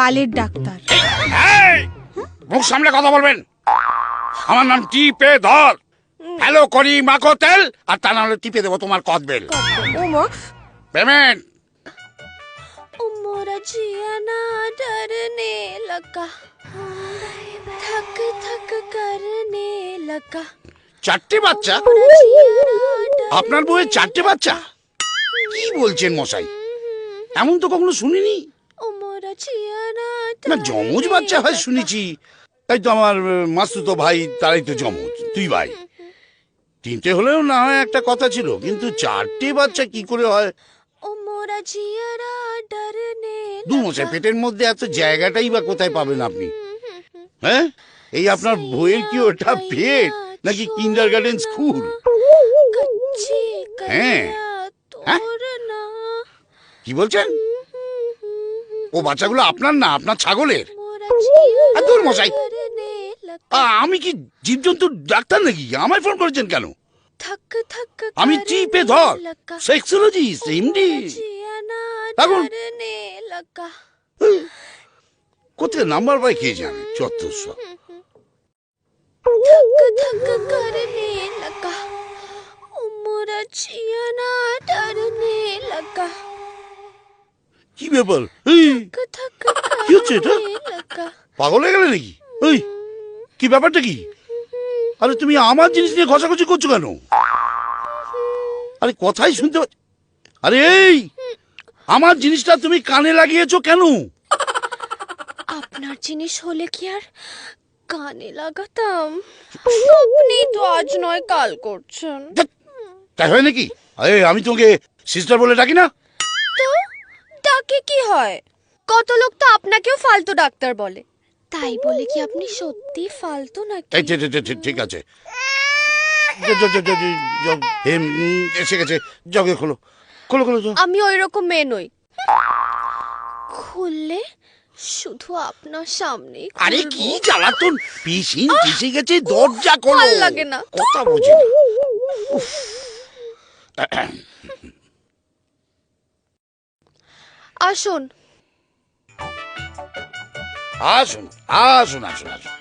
বালের ডাক্তার। মুখ সামলে কথা বলবেন। আমার নাম টিপে ধর। হ্যালো করি মাখো তেল, আর তা না হলে টিপে দেবো তোমার কদবেল। পেমেন্ট। मोरा जिया ना डरने लगा, थक थक करने लगा। চারটে বাচ্চা? আপনার বউয়ের চারটে বাচ্চা? কি বলছেন মশাই? এমন তো কখনো শুনিনি। না, যমজ বাচ্চা হয় শুনেছি। তাই তো আমার মাসতুতো ভাই, তারাই তো যমজ, দুই ভাই। তিনটে হলেও না হয় একটা কথা ছিল, কিন্তু চারটে বাচ্চা কি করে হয়? দু মশাই, পেটের মধ্যে এত জায়গাটাই বা কোথায় পাবেন আপনি? হ্যাঁ, এই আপনার বইয়ের কি ওটা পেট নাকি কিন্ডারগার্টেন স্কুল? হ্যাঁ, কি বলছেন? ও বাচ্চাগুলো আপনার না, আপনার ছাগলের। দূর মশাই, আমি কি জীবজন্তুর ডাক্তার নাকি? আমায় ফোন করেছেন কেন? আমি টিপে ধর, সেক্সোলজিস্ট, এমডি। এখন কোথায় নাম্বার পাই কে জানে? চত্বর সব। কি ব্যাপার? কি হচ্ছে এটা? পাগল হয়ে গেলে নাকি? ওই কি ব্যাপারটা কি? আরে তুমি আমার জিনিস নিয়ে ঘষাঘষি করছো কেন? আরে কথাই শুনতে। আরে এই আমার জিনিসটা তুমি কানে লাগিয়েছো কেন? আপনার জিনিস হলে কি আর কানে লাগাতাম? আপনি তো আজ নয় কাল করছেন। তাই হয় নাকি? আরে আমি তোমাকে সিস্টার বলে ডাকি না? তো ডাকে কি হয়? কত লোক তো আপনাকেও ফালতু ডাক্তার বলে। তাই বলে কি আপনি সত্যি ফালতু নাকি? ঠিক আছে, এসে গেছে। জগে খোলো খোলো খোলো। আমি ওই রকম মেয়ে নই। খুললে শুধু আপনার সামনেই। আরে কি জ্বালাতন! পিসিন পিসে গেছে, দরজা খোলো। ভাল লাগে না, কথা বুঝি না। আসুন আসুন আসুন আসুন আসুন।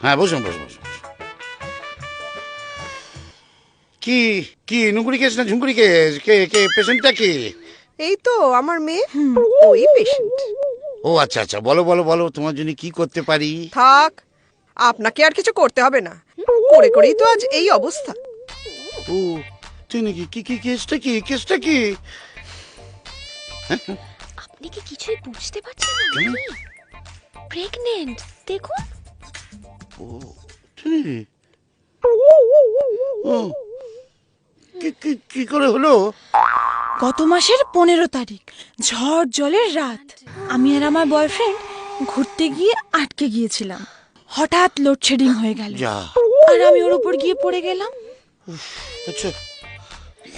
হ্যাঁ, বসুন বসুন বসুন। কি কি নুকুরি কেস না ঝুঁকুরি কেস? কে কে পেশেন্টটা কি? এই তো আমার মেয়ে, ওই পেশেন্ট। ও আচ্ছা আচ্ছা, বলো বলো বলো, তোমার জন্য কি করতে পারি? থাক, আপনাকে আর কিছু করতে হবে না, করে করেই তো আজ এই অবস্থা। ও তুই নাকি? কি কি কেসটা কি? কেসটা কি? আপনি কি কিছুই বুঝতে পারছেন না? প্রেগন্যান্ট, দেখুন। ও তুই ও কি করে হলো? গত মাসের 15 তারিখ, ঝড় জলের রাত, আমি আর আমার বয়ফ্রেন্ড ঘুরতে গিয়ে আটকে গিয়েছিলাম। হঠাৎ লোডশেডিং হয়ে গেল, আর আমি ওর উপর গিয়ে পড়ে গেলাম। আচ্ছা,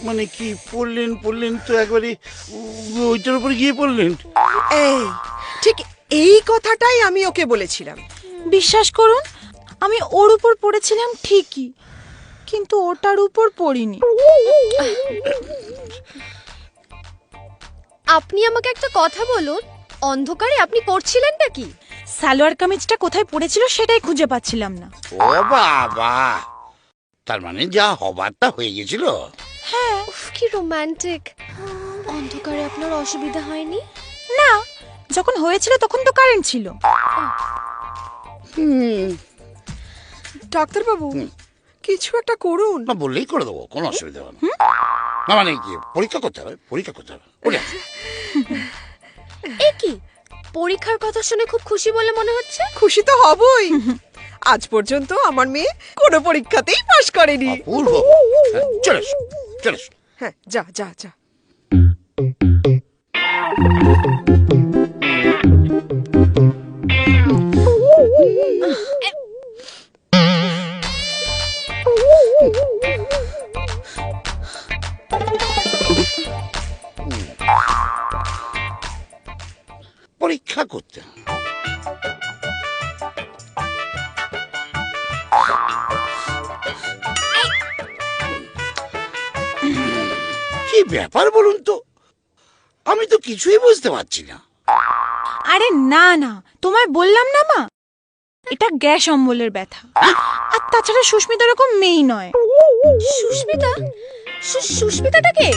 মানে কি পড়লেন? পড়লেন তো একবারে ওইটার উপর গিয়ে পড়লেন? এই ঠিক এই কথাটাই আমি ওকে বলেছিলাম। বিশ্বাস করুন, আমি ওর উপর পড়েছিলাম ঠিকই, কিন্তু ওটার উপর পড়িনি। আপনি আমাকে একটা কথা বলুন, অন্ধকারে আপনি করছিলেনটা কি? সালোয়ার কামিজটা কোথায় পড়েছিল সেটাই খুঁজে পাচ্ছিলাম না। ও বাবা, তার মানে যা হবার তা হয়ে গেছিল। হ্যাঁ। উফ, কি রোমান্টিক। অন্ধকারে আপনার অসুবিধা হয়নি? না, যখন হয়েছিল তখন তো কারেন্ট ছিল। ডাক্তার বাবু, কিছু একটা করুন। না বললেই করে দেবো, কোনো অসুবিধা হবে না। না মানে কি, পরীক্ষা করতে হবে, পরীক্ষা করতে হবে। এ কি, পরীক্ষার কথা শুনে খুব খুশি বলে মনে হচ্ছে। খুশি তো হবই, আজ পর্যন্ত আমার মেয়ে কোনো পরীক্ষাতেই পাশ করেনি। অপূর্ব। চলে চলে। হ্যাঁ, যা যা যা। পরীক্ষা করতে কি ব্যাপার বলুন তো? আমি তো কিছুই বুঝতে পারছি না। আরে না না, তোমায় বললাম না মা, এটা গ্যাস অম্বলের ব্যথা। আর তাছাড়া সুস্মিতা এরকম মেয়েই নয়। সুস্মিতা? সুস্মিতাটা কে?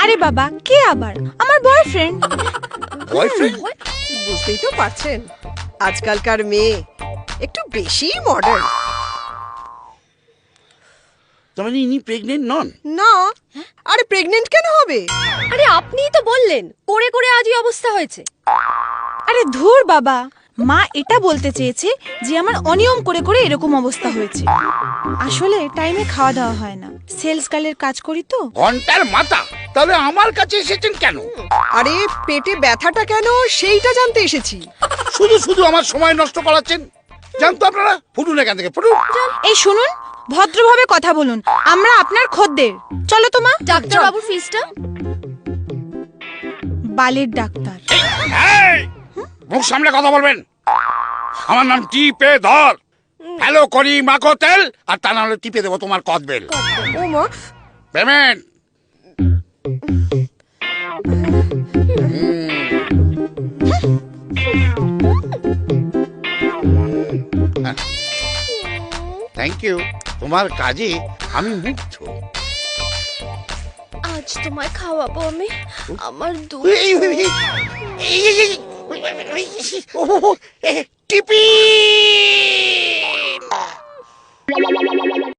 আরে বাবা, কে আবার? আমার বয়ফ্রেন্ড। বয়ফ্রেন্ড? বুঝতেই তো পারছেন, আজকালকার মেয়ে একটু বেশি মডার্ন। তার মানে ইনি প্রেগনেন্ট নন? না, আরে প্রেগনেন্ট কেন হবে? আরে আপনিই তো বললেন করে করে আজই অবস্থা হয়েছে। আরে ধুর বাবা, মা এটা বলতে চেয়েছে যে আমার অনিয়ম করে করে এরকম অবস্থা হয়েছে। আসলে টাইমে খাওয়া দাওয়া হয় না, সেলস গার্লের কাজ করি তো। ঘন্টার মাথা, তাহলে আমার কাছে এসেছেন কেন? আরে পেটে ব্যথাটা কেন সেইটা জানতে এসেছি। শুধু শুধু আমার সময় নষ্ট করাচ্ছেন। জানতো আপনারা, ফুটুন এখান থেকে, ফুটুন। এই শুনুন, ভদ্রভাবে কথা বলুন, আমরা আপনার খদ্দের। চলো তো মা। ডাক্তার বাবুর ফিসটা? বালের ডাক্তার। এই, মুখ সামলে কথা বলবেন। আমার নাম টিপে ধর। হ্যালো করি মাখো তেল, আর তা না হলে টিপে দেবো তোমার কদবেল। ও মা, পেমেন্ট। থ্যাংক ইউ, তোমার কাজে আমি মুগ্ধ। আজ তোমায় খাওয়াবো আমি আমার দুধ। টিপি